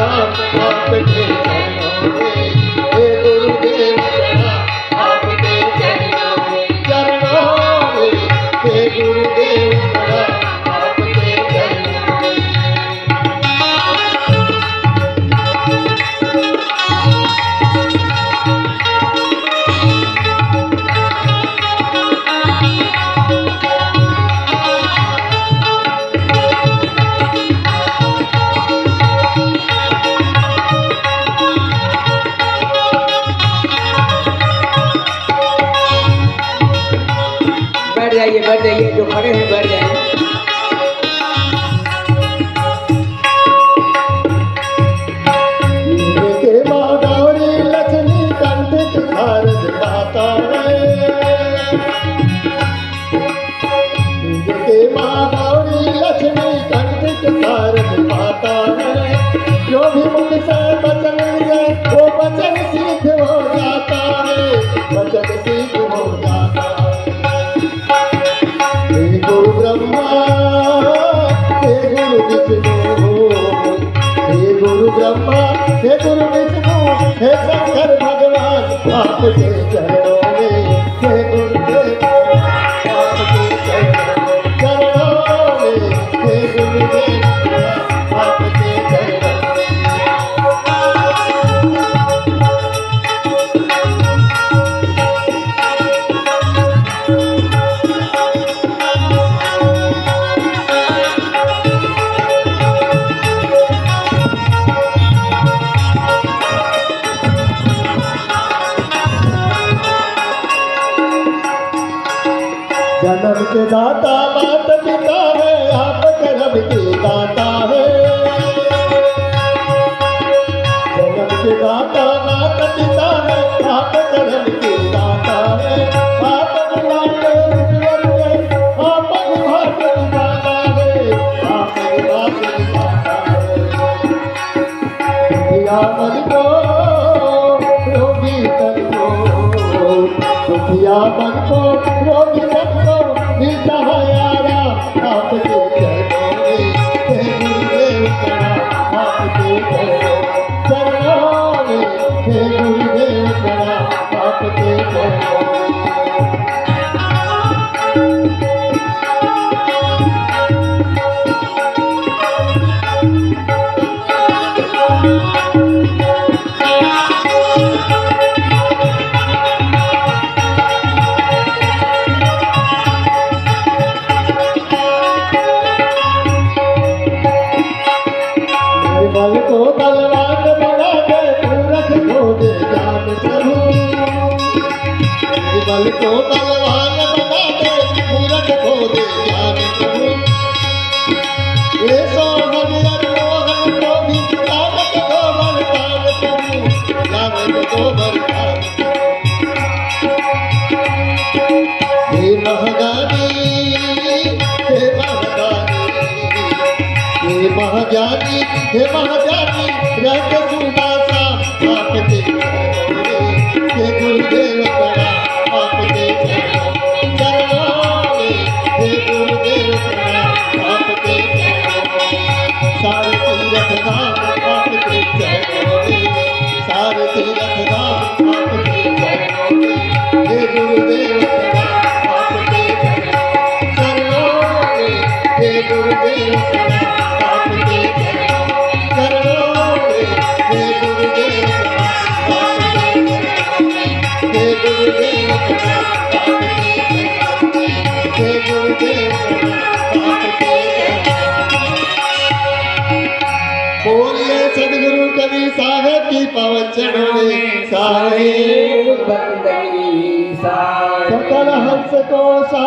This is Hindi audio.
प्रणाम आपके चरणों में, हे गुरुदेव प्रणाम आपके चरणों में, हे गुरुदेव प्रणाम आपके चरणों में। बैठ जाइए, जो खड़े हैं बैठ जाइए। के माधौरी लक्ष्मी कंठ भारत माता के माधौरी लक्ष्मी कंठ भारत माता जो भी मुख से वचन लिए वो वचन सिद्ध हो जाता है, वचन सिद्ध हो जाता है। गुरु ब्रह्मा हे गुरु विष्णु, हे गुरु ब्रह्मा हे गुरु विष्णु, हे शंकर भगवान आपके चरणों में, हे गुरुदेव आपके चरणों में, हे गुरुदेव आपके चरणों में। जन्म के दाता मात पिता है, आप कर्म के दाता है। जन्म के दाता मात पिता है, आप कर्म के दाता है। आप बुलाते ईश्वर के, आप बुलाते दाता है, आप बुलाते दाता है। दुखिया मन को रोगी तन को, दुखिया मन को रोगी तन को मिलता है आराम आपके चरणों में, हे गुरुदेव प्रणाम आपके चरणों में, हे गुरुदेव प्रणाम आपके चरणों में। बल को बलवान बना दे, मूर्ख को दे ज्ञान प्रभु। बल को बलवान बना दे, मूर्ख को दे ज्ञान प्रभु। ये सोहन मोहन को भी लानत को बरसात प्रभु, लानत को बरसात हे महादानी, हे महादानी, हे महाज्ञानी, हे महाज्ञानी रंग सुनासा आपके चरणों में, हे गुरुदेव प्रणाम आपके चरणों में, हे गुरुदेव प्रणाम आपके चरणों में। सारे तीर्थ धाम आपके चरणों में, सारे तीर्थ धाम आपके चरणों में, हे गुरुदेव प्रणाम आपके चरणों में, हे गुरुदेव प्रणाम आपके चरणों में, हे गुरुदेव प्रणाम आपके चरणों में, हे गुरुदेव प्रणाम आपके चरणों में, हे गुरुदेव प्रणाम आपके चरणों में। बोलिए सद्गुरु कबीर साहब की पावन चरणों में सारे बंदगी सारे सकल हंस को